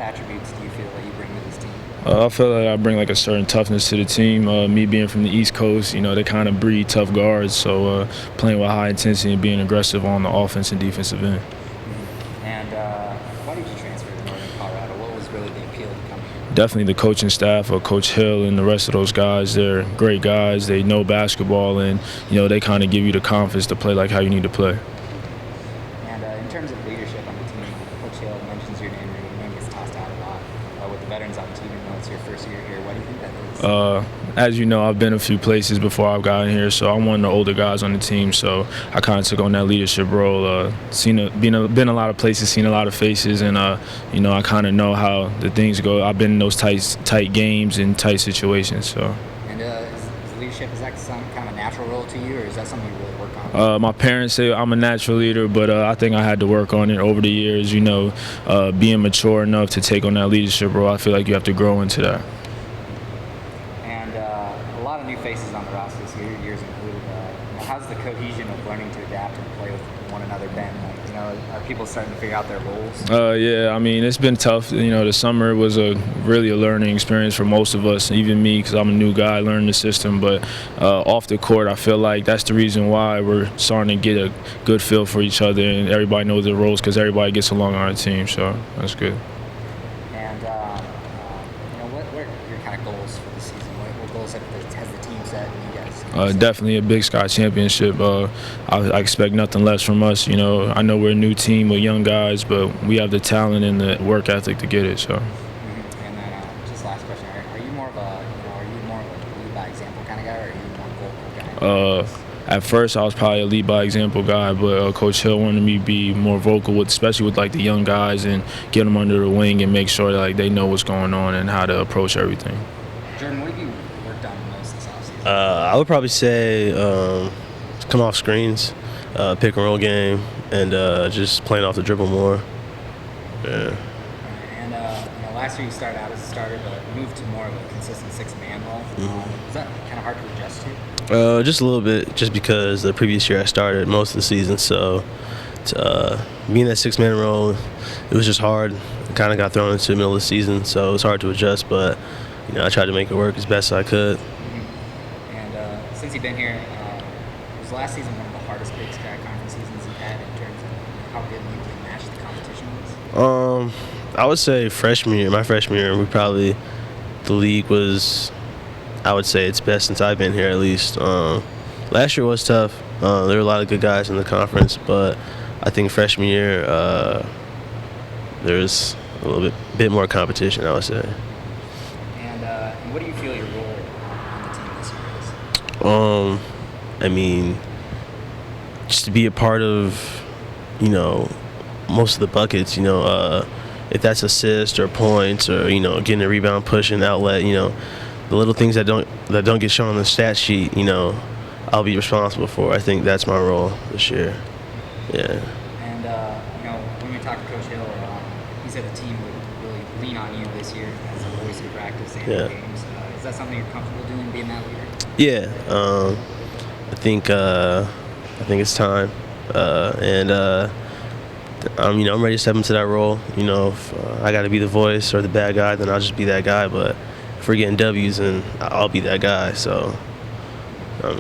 attributes do you feel that you bring to this team? I feel like I bring like a certain toughness to the team. Me being from the East Coast, they kind of breed tough guards. So playing with high intensity and being aggressive on the offense and defensive end. And why did you transfer to Northern Colorado? What was really the appeal to come here? Definitely the coaching staff of Coach Hill and the rest of those guys. They're great guys. They know basketball, and they kind of give you the confidence to play like how you need to play. And in terms of leadership on the team, Coach Hill mentions your name, or your name gets tossed out a lot with the veterans on the team. It's your first year here. Why do you think that is? As you know, I've been a few places before I've gotten here, so I'm one of the older guys on the team. So I kind of took on that leadership role. Been a lot of places, seen a lot of faces, and I kind of know how the things go. I've been in those tight games and tight situations. So. And is leadership, is that some kind of a natural role to you, or is that something you really work on? My parents say I'm a natural leader, but I think I had to work on it over the years. Being mature enough to take on that leadership role, I feel like you have to grow into that. And a lot of new faces on the roster this year, yours included. How's the cohesion of learning to adapt and play with one another been? Are people starting to figure out their roles? Yeah, I mean, it's been tough. The summer was really a learning experience for most of us, even me, because I'm a new guy learning the system. But off the court, I feel like that's the reason why we're starting to get a good feel for each other, and everybody knows their roles because everybody gets along on our team. So that's good. And what are your kind of goals for the season? What goals has the team set? And you guys? Definitely a Big Sky championship. I expect nothing less from us. I know we're a new team with young guys, but we have the talent and the work ethic to get it. So. Mm-hmm. And then just last question: Are you more of a lead by example kind of guy, or are you more vocal guy? At first, I was probably a lead by example guy, but Coach Hill wanted me to be more vocal, especially with like the young guys, and get them under the wing and make sure that they know what's going on and how to approach everything. Jordan, what have you worked on most this offseason? I would probably say come off screens, pick and roll game, and just playing off the dribble more. Yeah. And last year you started out as a starter, but moved to more of a consistent six-man role. Mm-hmm. Is that kind of hard to adjust to? Just a little bit, just because the previous year I started most of the season, so to be in that six-man role, it was just hard. I kind of got thrown into the middle of the season, so it was hard to adjust, but I tried to make it work as best I could. Mm-hmm. And since you've been here, was last season one of the hardest Big Sky Conference seasons you've had in terms of how good you can match the competition was? I would say my freshman year, the league was, I would say, it's best since I've been here at least. Last year was tough. There were a lot of good guys in the conference, but I think freshman year there's a little bit more competition, I would say. And what do you feel your role on the team this year is? I mean, just to be a part of, most of the buckets, if that's assists or points or, getting a rebound, pushing, outlet, the little things that don't get shown on the stat sheet, I'll be responsible for. I think that's my role this year. Yeah. And when we talked to Coach Hill, he said the team would really lean on you this year as a voice in practice and in games. Is that something you're comfortable doing, being that leader? Yeah. I think it's time, and I'm ready to step into that role. If I got to be the voice or the bad guy, then I'll just be that guy. But if we're getting W's, then I'll be that guy. So. And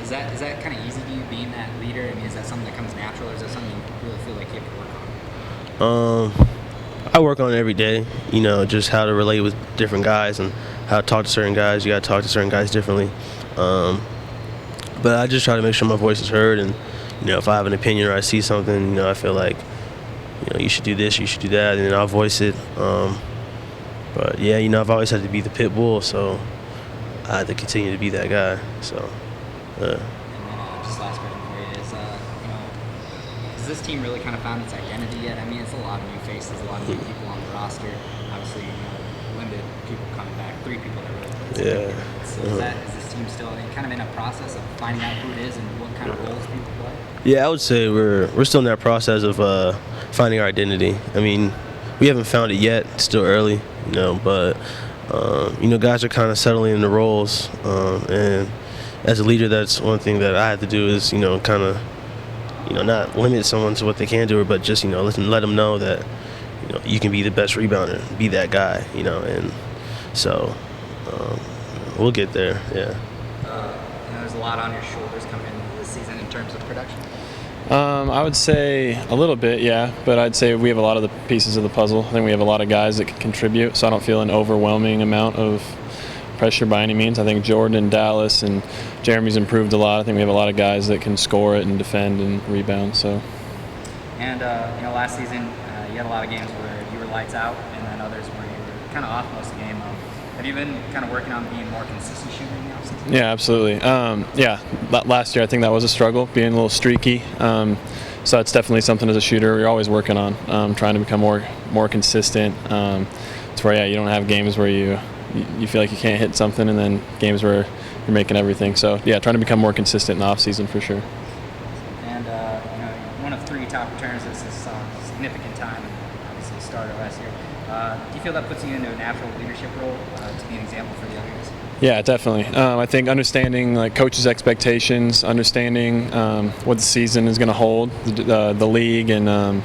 is that kind of easy to you, being that leader? I mean, is that something that comes natural, or is that something you really feel like you have to work on? I work on it every day. Just how to relate with different guys and how to talk to certain guys. You got to talk to certain guys differently. But I just try to make sure my voice is heard, and if I have an opinion or I see something, I feel like you should do this, you should do that, and then I'll voice it. But yeah, I've always had to be the pit bull, so I had to continue to be that guy. So. And then just last question for you is, has this team really kind of found its identity yet? I mean, it's a lot of new faces, a lot of new people on the roster. Obviously, limited people coming back, 3 people that really played. Yeah. So is this team still kind of in a process of finding out who it is and what kind of roles people play? Yeah, I would say we're still in that process of finding our identity. I mean, we haven't found it yet. It's still early, but guys are kind of settling in the roles, and as a leader, that's one thing that I have to do is, kind of, not limit someone to what they can do, but just, let them know that, you can be the best rebounder, be that guy, and so we'll get there. Yeah. There's a lot on your shoulders coming into this season in terms of production. I would say a little bit, yeah, but I'd say we have a lot of the pieces of the puzzle. I think we have a lot of guys that can contribute, so I don't feel an overwhelming amount of pressure by any means. I think Jordan, Dallas, and Jeremy's improved a lot. I think we have a lot of guys that can score it and defend and rebound. So. And last season you had a lot of games where you were lights out, and then others where you were kind of off most of the game. Have you been kind of working on being more consistent shooter in the offseason? Yeah, absolutely. Last year I think that was a struggle, being a little streaky. So it's definitely something as a shooter you're always working on, trying to become more consistent. It's where you don't have games where you feel like you can't hit something, and then games where you're making everything. So trying to become more consistent in the off season for sure. And one of 3 top returners this is significant time, and obviously started last year. Do you feel that puts you into a natural leadership role to be an example for the others? Yeah, definitely. I think understanding coaches' expectations, understanding what the season is going to hold, the league, and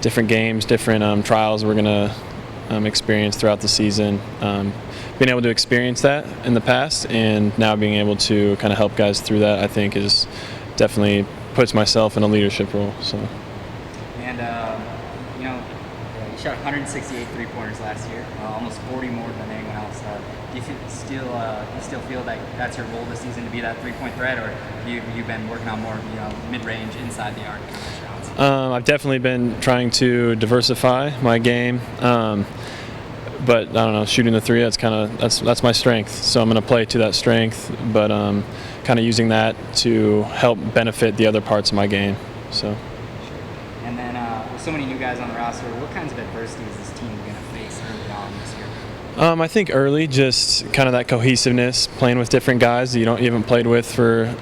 different games, different trials we're going to experience throughout the season. Being able to experience that in the past and now being able to kind of help guys through that, I think, is definitely puts myself in a leadership role. So. And you shot 168 3-pointers last year, almost 40 more than anyone else. Do you still feel like that's your goal this season, to be that 3-point threat, or you've been working on more mid-range, inside the arc kind of shots? I've definitely been trying to diversify my game, but I don't know, shooting the 3, that's my strength. So I'm going to play to that strength, but kind of using that to help benefit the other parts of my game. So. And then with so many new guys on the roster, what kinds of adversity is this team going to face early on this year? I think early, just kind of that cohesiveness, playing with different guys that you haven't played with for,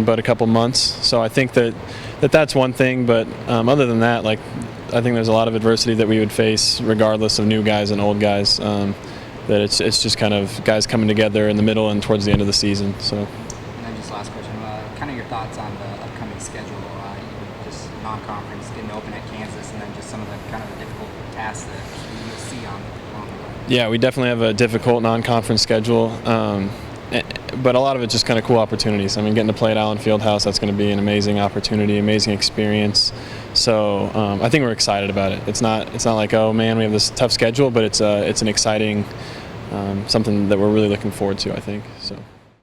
but a couple months. So I think that's one thing. But other than that, I think there's a lot of adversity that we would face, regardless of new guys and old guys. That it's just kind of guys coming together in the middle and towards the end of the season. So. And then just last question, kind of your thoughts on the upcoming schedule, just non-conference, getting open at Kansas, and then just some of the kind of the difficult tasks that you'll see on the way. Yeah, we definitely have a difficult non-conference schedule, but a lot of it's just kind of cool opportunities. Getting to play at Allen Fieldhouse, that's going to be an amazing opportunity, amazing experience. So I think we're excited about it. It's not like, oh man, we have this tough schedule, but it's an exciting something that we're really looking forward to, I think. So.